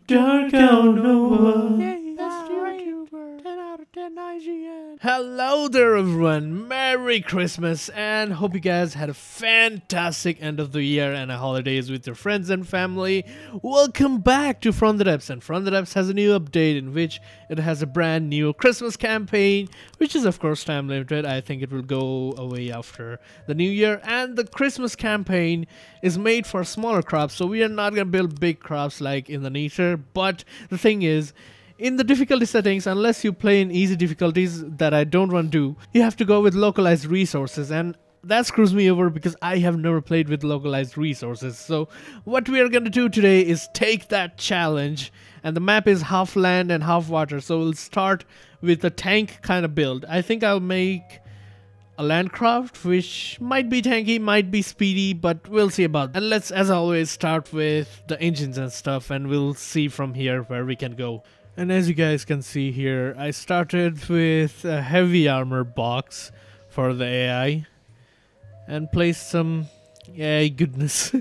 Dark out Noah. Best YouTuber. 10 out of 10 IGN. Hello there everyone, Merry Christmas and hope you guys had a fantastic end of the year and a holidays with your friends and family. Welcome back to From the Depths, and From the Depths has a new update in which it has a brand new Christmas campaign, which is of course time limited. I think it will go away after the new year, and the Christmas campaign is made for smaller crops, so we are not gonna build big crops like in the nature. But the thing is, in the difficulty settings, unless you play in easy difficulties that I don't want to do, you have to go with localized resources, and that screws me over because I have never played with localized resources. So what we are going to do today is take that challenge, and the map is half land and half water, so we'll start with a tank kind of build. I think I'll make a landcraft, which might be tanky, might be speedy, but we'll see about that. And let's, as always, start with the engines and stuff, and we'll see from here where we can go. And as you guys can see here, I started with a heavy armor box for the AI and placed some AI goodness.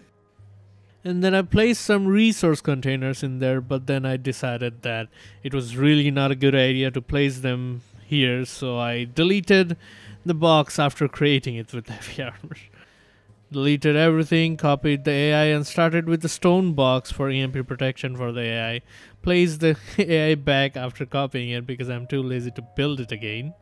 And then I placed some resource containers in there, but then I decided that it was really not a good idea to place them here, so I deleted the box after creating it with heavy armor. Deleted everything, copied the AI, and started with the stone box for EMP protection for the AI. Placed the AI back after copying it because I'm too lazy to build it again.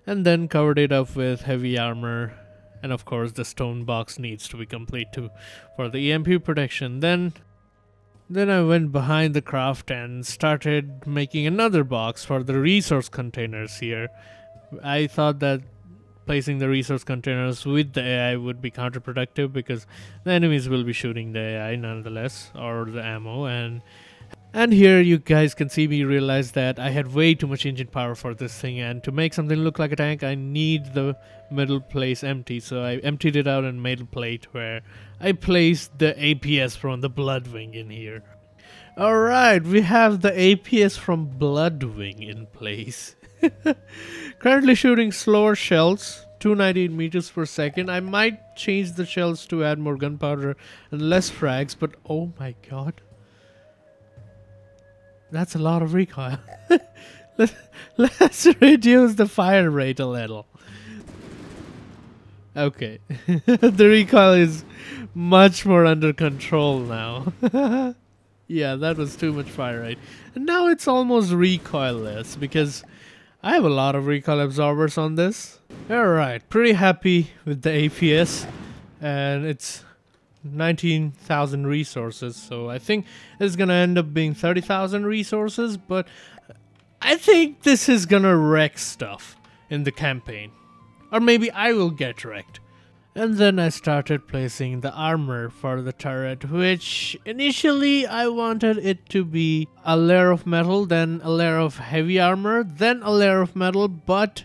And then covered it up with heavy armor, and of course the stone box needs to be complete too for the EMP protection. Then I went behind the craft and started making another box for the resource containers here. I thought that placing the resource containers with the AI would be counterproductive because the enemies will be shooting the AI nonetheless, or the ammo, and here you guys can see me realize that I had way too much engine power for this thing, and to make something look like a tank I need the middle place empty, so I emptied it out and made a plate where I placed the APS from the Bloodwing in here. Alright, we have the APS from Bloodwing in place. Currently shooting slower shells, 298 meters per second. I might change the shells to add more gunpowder and less frags, but oh my god, that's a lot of recoil. Let's reduce the fire rate a little. Okay, the recoil is much more under control now. Yeah, that was too much fire rate. And now it's almost recoilless because I have a lot of recoil absorbers on this. Alright, pretty happy with the APS, and it's 19,000 resources, so I think it's gonna end up being 30,000 resources, but I think this is gonna wreck stuff in the campaign. Or maybe I will get wrecked. And then I started placing the armor for the turret, which initially I wanted it to be a layer of metal, then a layer of heavy armor, then a layer of metal, but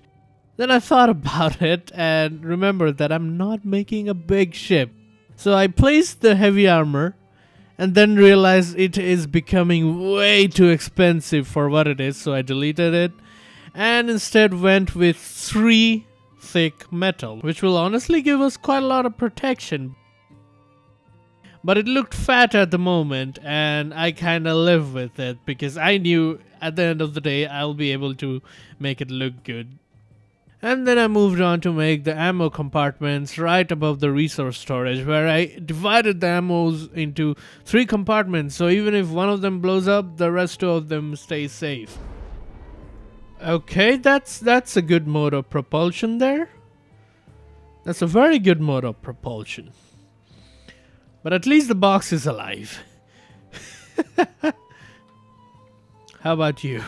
then I thought about it and remembered that I'm not making a big ship. So I placed the heavy armor and then realized it is becoming way too expensive for what it is, so I deleted it and instead went with 3 thick metal, which will honestly give us quite a lot of protection. But it looked fat at the moment, and I kinda live with it because I knew at the end of the day I'll be able to make it look good. And then I moved on to make the ammo compartments right above the resource storage, where I divided the ammos into 3 compartments, so even if one of them blows up, the rest of them stay safe. Okay, that's a good mode of propulsion there. That's a very good mode of propulsion. But at least the box is alive. How about you?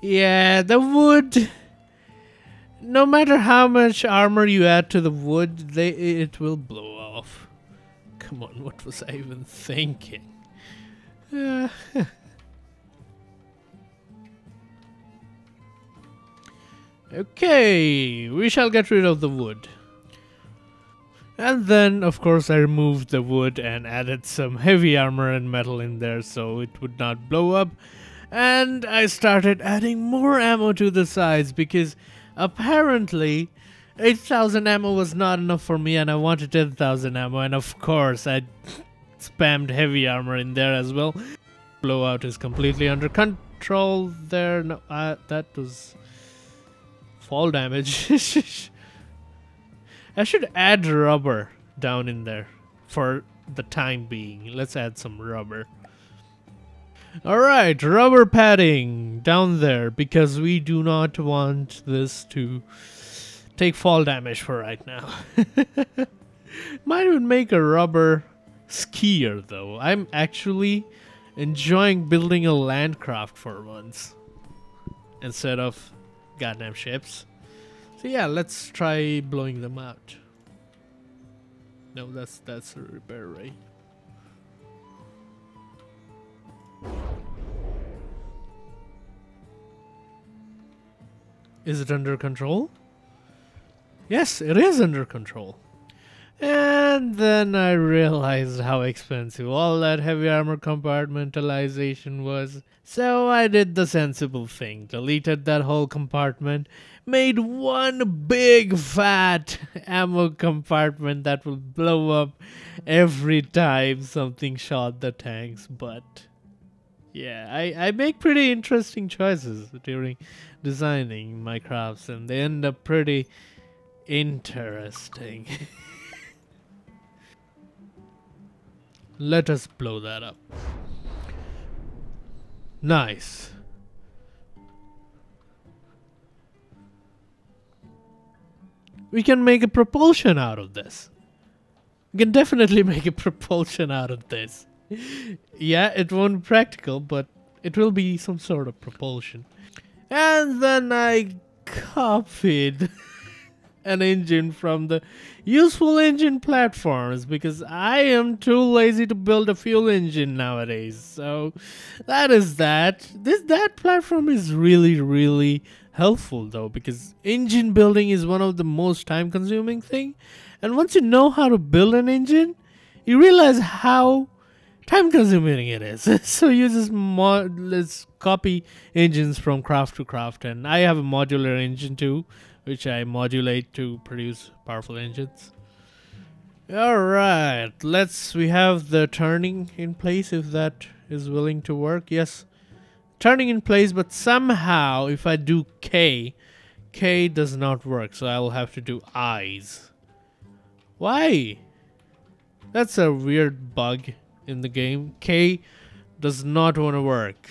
Yeah, the wood, no matter how much armor you add to the wood, it will blow off. Come on, what was I even thinking? Okay, we shall get rid of the wood. And then, of course, I removed the wood and added some heavy armor and metal in there so it would not blow up. And I started adding more ammo to the sides because apparently 8,000 ammo was not enough for me, and I wanted 10,000 ammo, and of course I spammed heavy armor in there as well. Blowout is completely under control there. No, that was fall damage. I should add rubber down in there for the time being. Let's add some rubber. Alright, rubber padding down there because we do not want this to take fall damage for right now. Might even make a rubber skier though. I'm actually enjoying building a landcraft for once instead of goddamn ships. So yeah, let's try blowing them out. No, that's a repair ray. Is it under control? Yes, it is under control. And then I realized how expensive all that heavy armor compartmentalization was. So I did the sensible thing, deleted that whole compartment, made one big fat ammo compartment that will blow up every time something shot the tank's butt. Yeah, I make pretty interesting choices during designing my crafts, and they end up pretty interesting. Let us blow that up. Nice. We can make a propulsion out of this. We can definitely make a propulsion out of this. Yeah, it won't be practical, but it will be some sort of propulsion. And then I copied an engine from the useful engine platforms because I am too lazy to build a fuel engine nowadays. So that is that. That platform is really helpful though, because engine building is one of the most time consuming thing. And once you know how to build an engine, you realize how time consuming it is. So you just let's copy engines from craft to craft, and I have a modular engine too, which I modulate to produce powerful engines. Alright, we have the turning in place if that is willing to work. Yes, turning in place, but somehow if I do K does not work, so I will have to do I's. Why? That's a weird bug in the game. K does not want to work.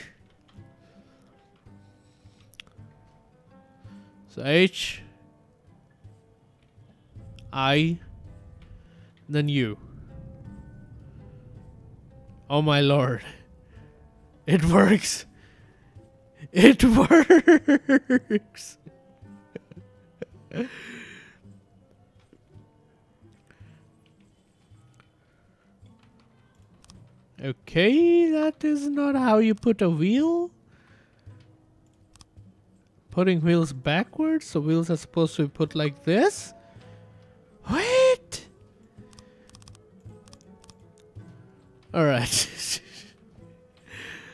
So H, I, then U. Oh my lord. It works. It works. Okay, that is not how you put a wheel. Putting wheels backwards, so wheels are supposed to be put like this. Wait. Alright.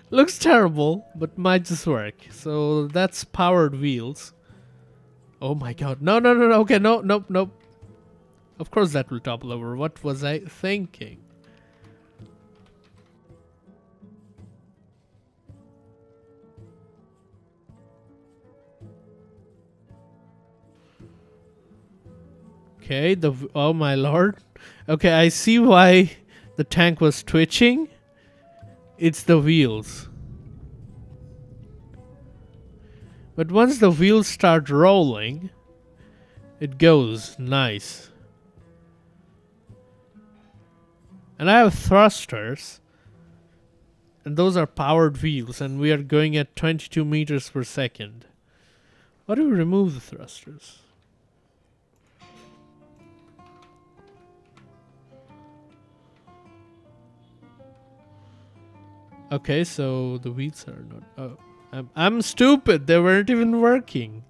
Looks terrible, but might just work. So that's powered wheels. Oh my god. No. Okay, nope. Of course that will topple over. What was I thinking? Okay, oh my lord. Okay, I see why the tank was twitching. It's the wheels. But once the wheels start rolling, it goes nice. And I have thrusters, and those are powered wheels, and we are going at 22 meters per second. Why do we remove the thrusters? Okay, so the wheels are not... Oh, I'm stupid. They weren't even working.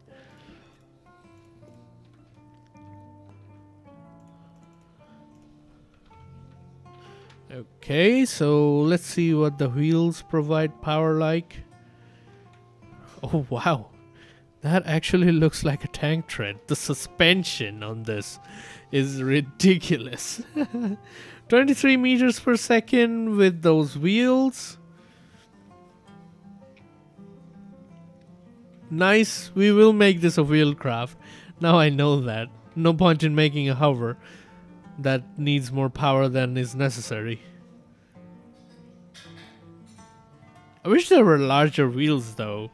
Okay, so let's see what the wheels provide power like. Oh, wow. That actually looks like a tank tread. The suspension on this is ridiculous. 23 meters per second with those wheels. Nice. We will make this a wheelcraft. Now I know that. No point in making a hover that needs more power than is necessary. I wish there were larger wheels though.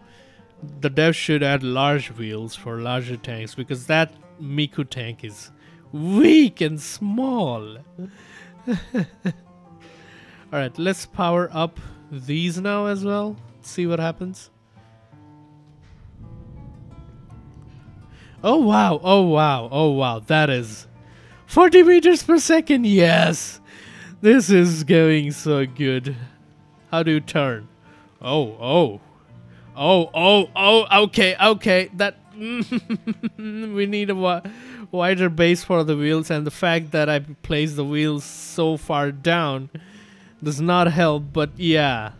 The devs should add large wheels for larger tanks because that Miku tank is weak and small. Alright, let's power up these now as well. See what happens. Oh wow, oh wow, oh wow. That is 40 meters per second. Yes! This is going so good. How do you turn? Oh, okay. That we need a wider base for the wheels, and the fact that I placed the wheels so far down does not help, but yeah.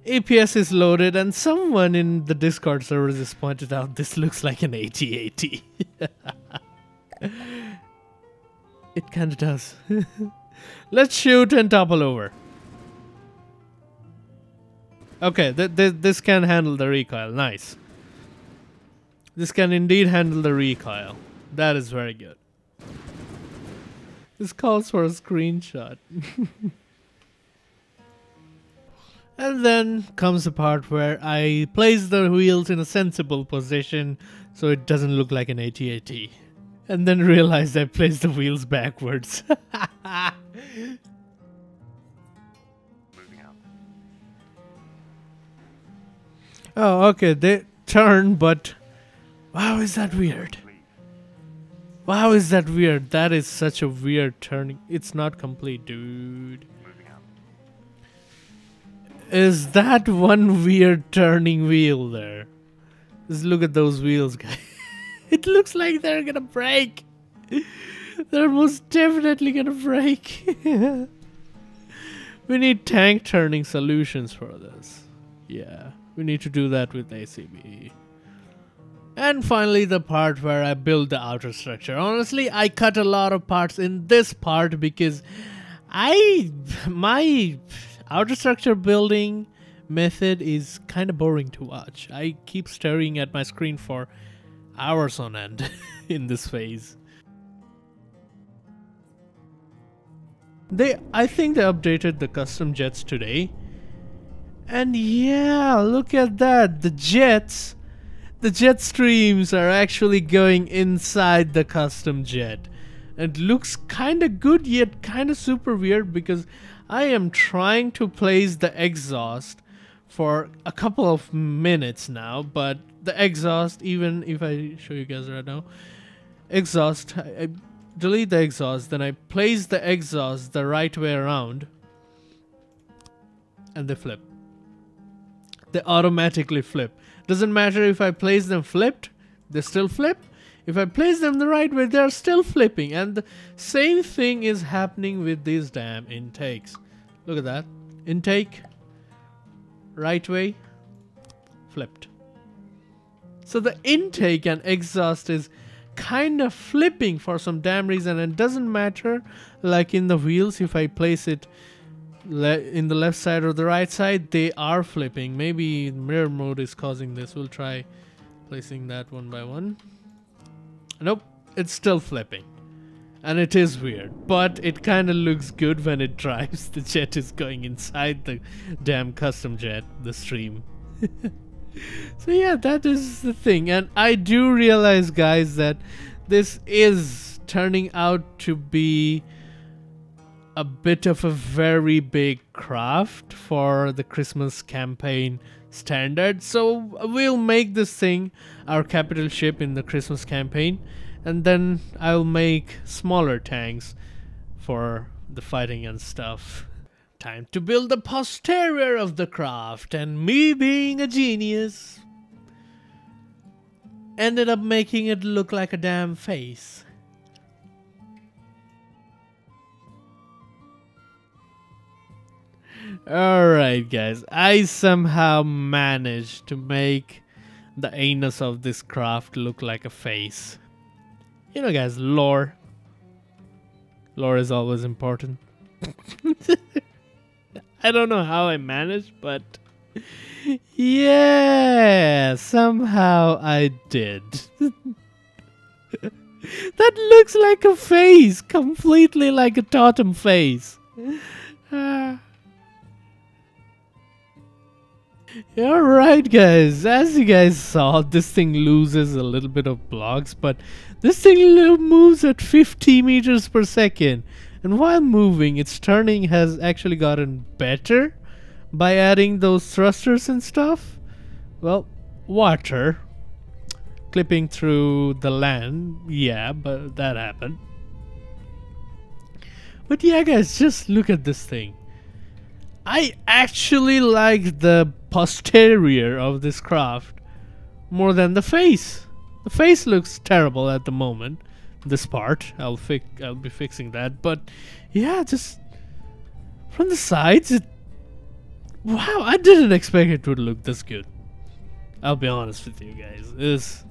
APS is loaded, and someone in the Discord server just pointed out this looks like an AT-AT. It kinda does. Let's shoot and topple over. Okay, this can handle the recoil. Nice. This can indeed handle the recoil. That is very good. This calls for a screenshot. And then comes the part where I place the wheels in a sensible position so it doesn't look like an AT-AT. And then realized I placed the wheels backwards. Oh, okay, they turn, but wow, is that weird? Wow, is that weird? That is such a weird turning. It's not complete, dude. Is that one weird turning wheel there? Just look at those wheels, guys. It looks like they're gonna break. They're most definitely gonna break. We need tank turning solutions for this. Yeah, we need to do that with ACB. And finally, the part where I build the outer structure. Honestly, I cut a lot of parts in this part because my outer structure building method is kind of boring to watch. I keep staring at my screen for hours on end in this phase. I think they updated the custom jets today. And yeah, look at that. The jet streams are actually going inside the custom jet. It looks kind of good yet kind of super weird because I am trying to place the exhaust for a couple of minutes now, but the exhaust, even if I show you guys right now, exhaust, I delete the exhaust, then I place the exhaust the right way around, and they flip. They automatically flip. Doesn't matter if I place them flipped, they still flip. If I place them the right way, they're still flipping. And the same thing is happening with these damn intakes. Look at that. Intake, right way, flipped. So the intake and exhaust is kind of flipping for some damn reason. And it doesn't matter, like in the wheels, if I place it in the left side or the right side, they are flipping. Maybe mirror mode is causing this. We'll try placing that one by one. Nope, it's still flipping. And it is weird, but it kind of looks good when it drives. The jet is going inside the damn custom jet, the stream. So yeah, that is the thing. And I do realize, guys, that this is turning out to be a bit of a very big craft for the Christmas campaign standard. So we'll make this thing our capital ship in the Christmas campaign, and then I'll make smaller tanks for the fighting and stuff. Time to build the posterior of the craft, and me being a genius ended up making it look like a damn face. Alright guys, I somehow managed to make the anus of this craft look like a face. You know guys, lore. Lore is always important. I don't know how I managed, but yeah, somehow I did. That looks like a face, completely like a totem face. Alright guys, as you guys saw, this thing loses a little bit of blocks, but this thing moves at 50 meters per second. And while moving, its turning has actually gotten better by adding those thrusters and stuff. Well, water clipping through the land, yeah, but that happened. But yeah guys, just look at this thing. I actually like the posterior of this craft more than the face. The face looks terrible at the moment. This part, I'll be fixing that. But yeah, just from the sides, wow, I didn't expect it would look this good. I'll be honest with you guys. It's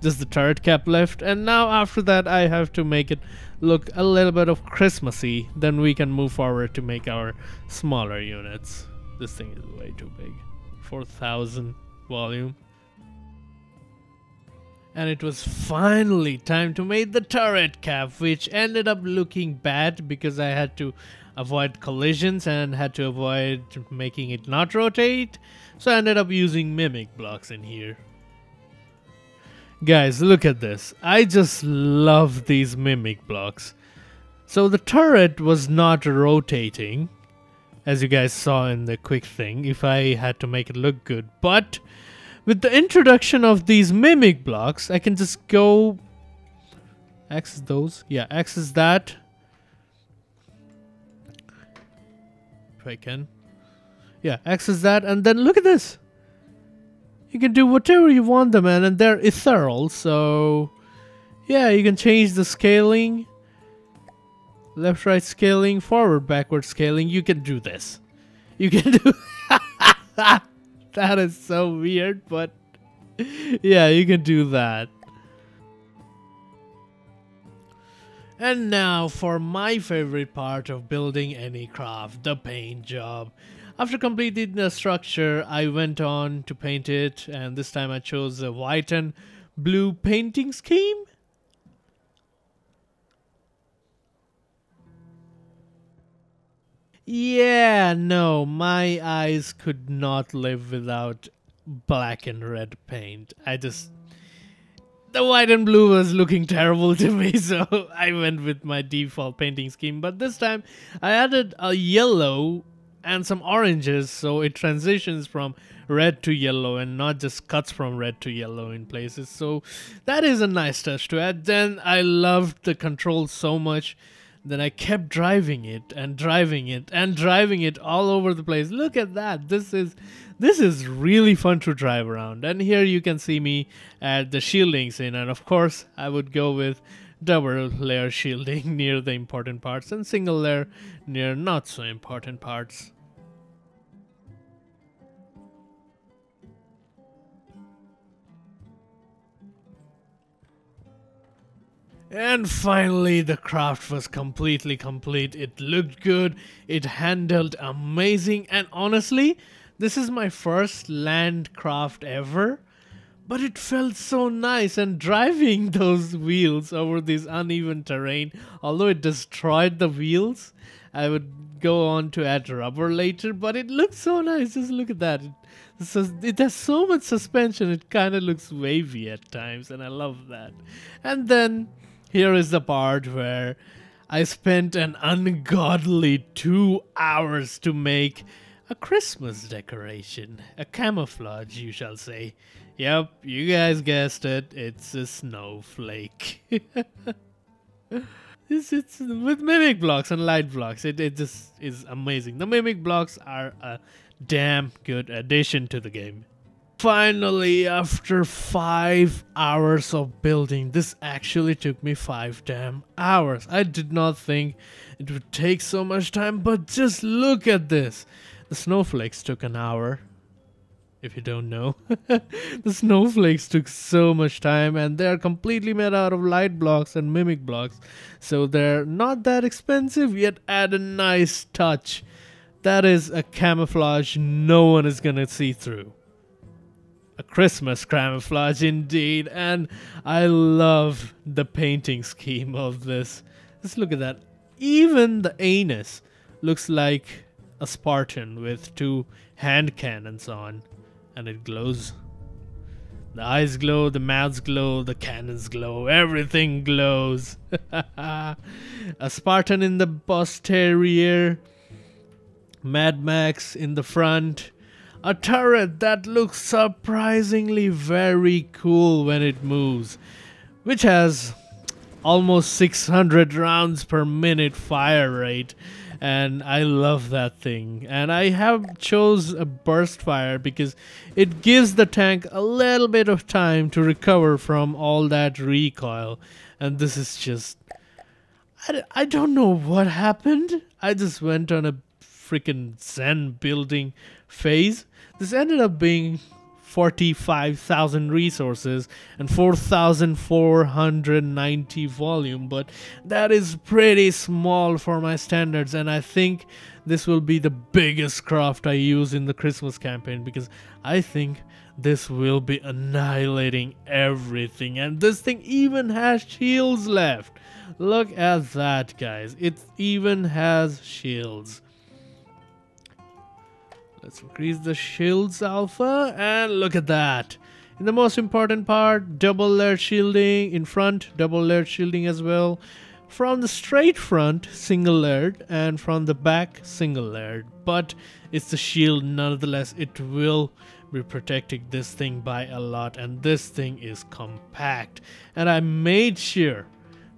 just the turret cap left, and now after that I have to make it look a little bit of Christmassy. Then we can move forward to make our smaller units. This thing is way too big. 4,000 volume. And it was finally time to make the turret cap, which ended up looking bad because I had to avoid collisions and had to avoid making it not rotate. So I ended up using mimic blocks in here. Guys, look at this. I just love these mimic blocks. So the turret was not rotating, as you guys saw in the quick thing, if I had to make it look good. But with the introduction of these mimic blocks, I can just go access those. Yeah, access that. If I can. Yeah, access that, and then look at this. You can do whatever you want them in, and they're ethereal, so yeah, you can change the scaling. Left, right scaling, forward, backward scaling. You can do this. You can do that is so weird, but yeah, you can do that. And now for my favorite part of building any craft, the paint job. After completing the structure, I went on to paint it, and this time I chose a white and blue painting scheme. Yeah, no, my eyes could not live without black and red paint. The white and blue was looking terrible to me, so I went with my default painting scheme. But this time I added a yellow and some oranges, so it transitions from red to yellow and not just cuts from red to yellow in places. So that is a nice touch to add. Then I loved the controls so much, then I kept driving it and driving it and driving it all over the place. Look at that. This is really fun to drive around. And here you can see me add the shieldings in, and of course I would go with double layer shielding near the important parts and single layer near not so important parts. And finally, the craft was completely complete. It looked good, it handled amazing, and honestly, this is my first land craft ever. But it felt so nice, and driving those wheels over this uneven terrain, although it destroyed the wheels, I would go on to add rubber later, but it looks so nice. Just look at that. It has so much suspension, it kind of looks wavy at times, and I love that. And then here is the part where I spent an ungodly 2 hours to make a Christmas decoration. A camouflage, you shall say. Yep, you guys guessed it. It's a snowflake. It's with mimic blocks and light blocks. It just is amazing. The mimic blocks are a damn good addition to the game. Finally, after 5 hours of building, this actually took me 5 damn hours. I did not think it would take so much time, but just look at this. The snowflakes took an hour. If you don't know, the snowflakes took so much time, and they're completely made out of light blocks and mimic blocks, so they're not that expensive, yet add a nice touch. That is a camouflage no one is gonna see through. A Christmas camouflage indeed, and I love the painting scheme of this. Just look at that. Even the anus looks like a Spartan with 2 hand cannons on. And it glows. The eyes glow, the mouths glow, the cannons glow, everything glows. A Spartan in the posterior, Mad Max in the front, a turret that looks surprisingly very cool when it moves, which has almost 600 rounds per minute fire rate. And I love that thing, and I have chose a burst fire because it gives the tank a little bit of time to recover from all that recoil. And this is just, I don't know what happened. I just went on a freaking Zen building phase. This ended up being 45,000 resources and 4,490 volume, but that is pretty small for my standards, and I think this will be the biggest craft I use in the Christmas campaign because I think this will be annihilating everything. And this thing even has shields left. Look at that, guys. It even has shields. Let's increase the shields alpha, and look at that. In the most important part, double layered shielding in front, double layered shielding as well. From the straight front, single layered, and from the back, single layered. But it's the shield nonetheless. It will be protecting this thing by a lot, and this thing is compact. And I made sure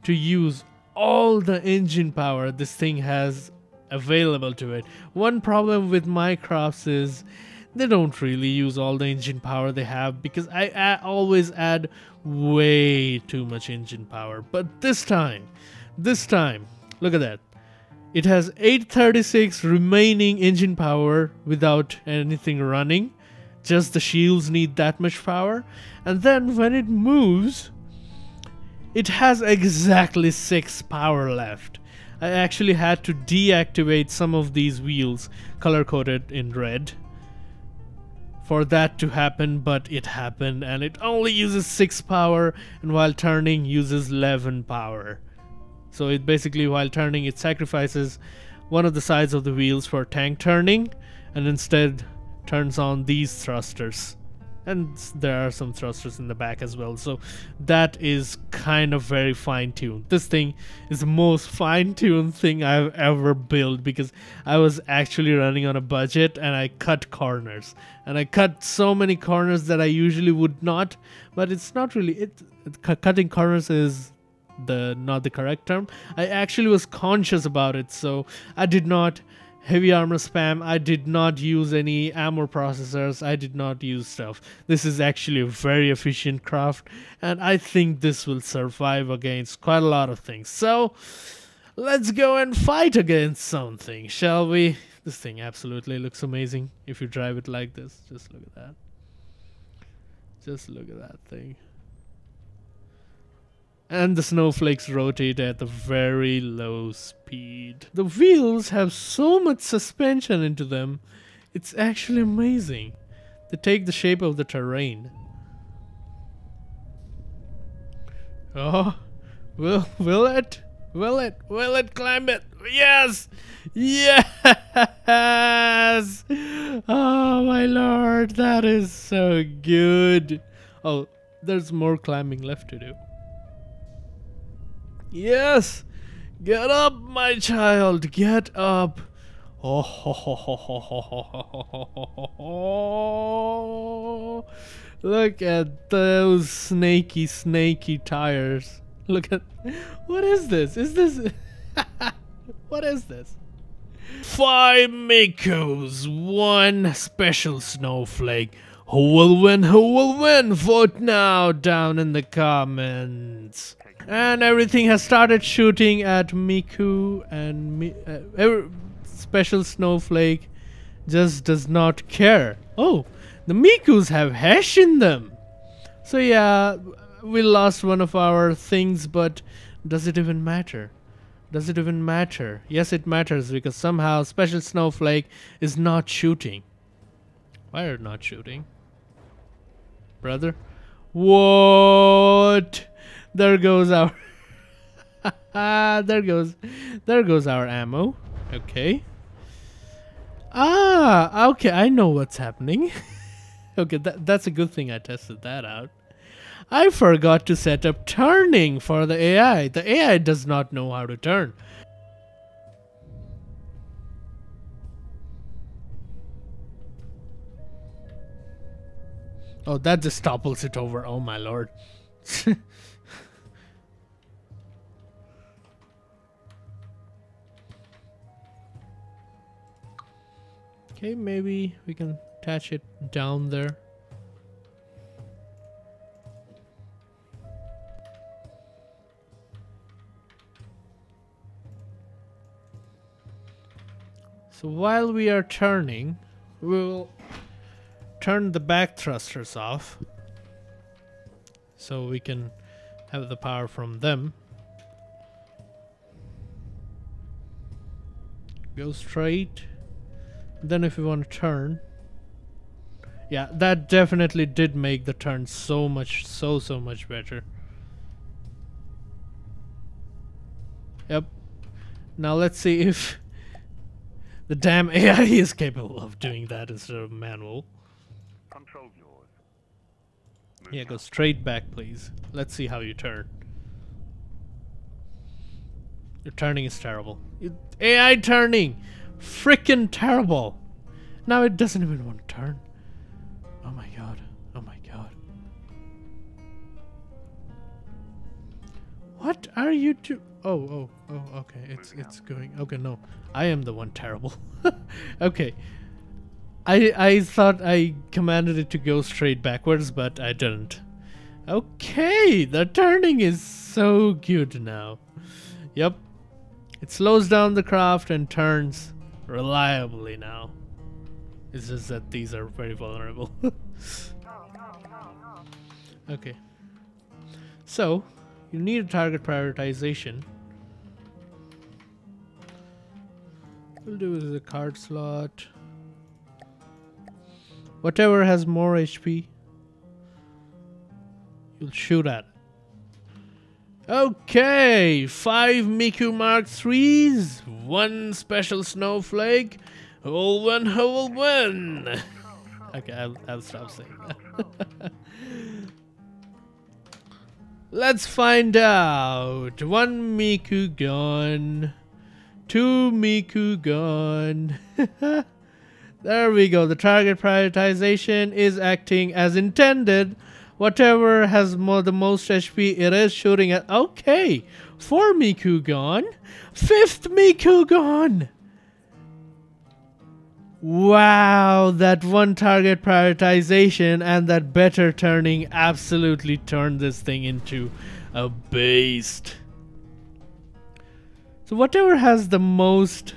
to use all the engine power this thing has available to it. One problem with my crafts is they don't really use all the engine power they have because I always add way too much engine power. But this time, look at that. It has 836 remaining engine power without anything running. Just the shields need that much power. And then when it moves, it has exactly 6 power left. I actually had to deactivate some of these wheels color-coded in red for that to happen, but it happened, and it only uses 6 power, and while turning uses 11 power. So it basically, while turning, it sacrifices one of the sides of the wheels for tank turning and instead turns on these thrusters. And there are some thrusters in the back as well, so that is kind of very fine-tuned. This thing is the most fine-tuned thing I've ever built because I was actually running on a budget and I cut corners. And I cut so many corners that I usually would not, but it's not really... cutting corners is not the correct term. I actually was conscious about it, so I did not heavy armor spam, I did not use any ammo processors, I did not use stuff. This is actually a very efficient craft, and I think this will survive against quite a lot of things. So let's go and fight against something, shall we? This thing absolutely looks amazing if you drive it like this. Just look at that. Just look at that thing. And the snowflakes rotate at a very low speed. The wheels have so much suspension into them. It's actually amazing. They take the shape of the terrain. Oh, will it? Will it climb it? Yes! Yes! Oh my lord, that is so good. Oh, there's more climbing left to do. Yes! Get up, my child! Get up! Oh, ho, ho, ho, ho, ho, ho, ho, ho. Look at those snaky tires. Look at... What is this? Is this... What is this? 5 Mikus, 1 special snowflake. Who will win? Who will win? Vote now down in the comments. And everything has started shooting at Miku, and special snowflake just does not care. Oh, the Mikus have hash in them. So yeah, we lost one of our things, but does it even matter? Does it even matter? Yes, it matters, because somehow special snowflake is not shooting. Why are you not shooting? Brother? What? There goes our there goes our ammo. Okay. Okay, I know what's happening. Okay, that's a good thing I tested that out. I forgot to set up turning for the AI. The AI does not know how to turn. Oh, that just topples it over. Oh my lord. Okay, maybe we can attach it down there. So while we are turning, we'll turn the back thrusters off so we can have the power from them. Go straight. Then if we want to turn, yeah, that definitely did make the turn so much better. Yep. Now let's see if the damn AI is capable of doing that instead of manual. Control yours. Yeah, go straight back, please. Let's see how you turn. Your turning is terrible. AI turning! Frickin' terrible! Now it doesn't even want to turn. Oh my god. Oh my god. What are you do? Oh, okay. It's going. Okay, no. I am the one terrible. Okay. I thought I commanded it to go straight backwards, but I didn't. Okay, the turning is so good now. Yep. It slows down the craft and turns reliably now. It's just that these are very vulnerable. Okay. So, you need a target prioritization. We'll do is a card slot. Whatever has more HP, you'll shoot at. Okay, 5 Miku Mark 3s, 1 special snowflake. Who will win? Who will win? Okay, I'll stop saying that. Let's find out. 1 Miku gone. 2 Miku gone. There we go. The target prioritization is acting as intended. Whatever has the most HP, it is shooting at. Okay, 4 Miku gone. 5th Miku gone. Wow, that one target prioritization and that better turning absolutely turned this thing into a beast. So whatever has the most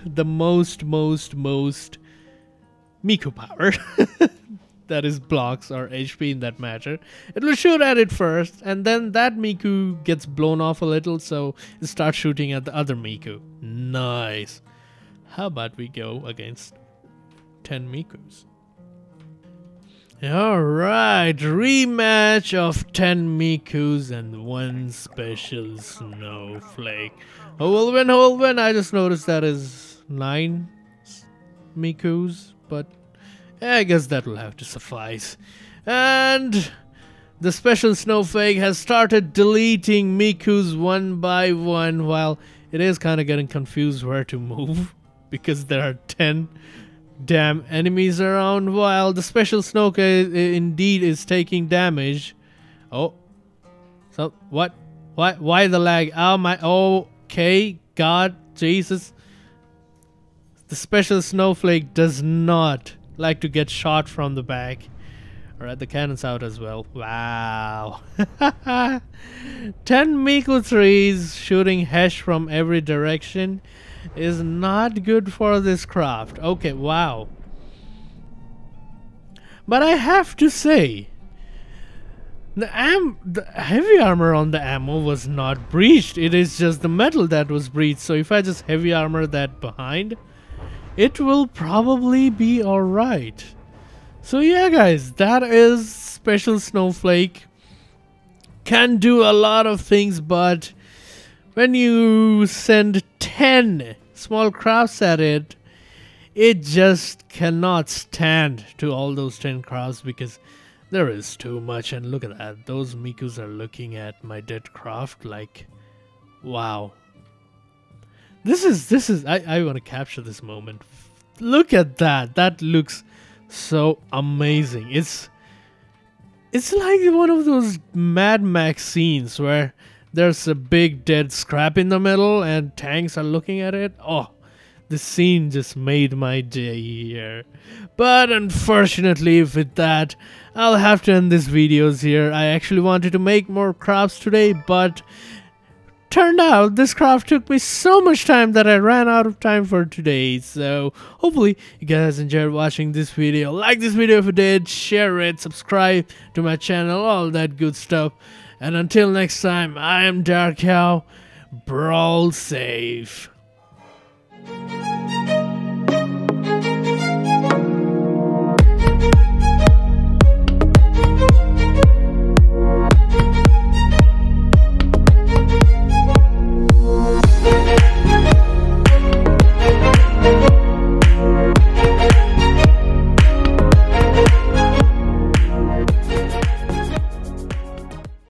Miku power, that is blocks or HP in that matter, it will shoot at it first, and then that Miku gets blown off a little, so it starts shooting at the other Miku. Nice. How about we go against 10 Mikus? Alright, rematch of 10 Mikus and 1 special snowflake. Who will win? Who will win? I just noticed that is 9 Mikus, but I guess that will have to suffice. And the special snowflake has started deleting Mikus one by one, while it is kind of getting confused where to move because there are 10 damn enemies around, while the special snowflake indeed is taking damage. Oh, so what? Why the lag? Oh my, okay, God, Jesus. The special snowflake does not like to get shot from the back. Alright, the cannon's out as well. Wow. 10 Miku 3s shooting hash from every direction is not good for this craft. Okay, wow. But I have to say, the heavy armor on the ammo was not breached. It is just the metal that was breached. So if I just heavy armor that behind, it will probably be alright. So yeah guys, that is special snowflake. Can do a lot of things, but when you send 10 small crafts at it, it just cannot stand to all those 10 crafts because there is too much. And look at that, those Mikus are looking at my dead craft like, wow. This is I want to capture this moment. Look at that. That looks so amazing. It's like one of those Mad Max scenes where there's a big dead scrap in the middle and tanks are looking at it. Oh, the scene just made my day here. But unfortunately with that, I'll have to end this videos here. I actually wanted to make more crafts today, but turned out this craft took me so much time that I ran out of time for today. So hopefully you guys enjoyed watching this video. Like this video if you did, share it, subscribe to my channel, all that good stuff. And until next time, I am Dark Cow. Brawl safe.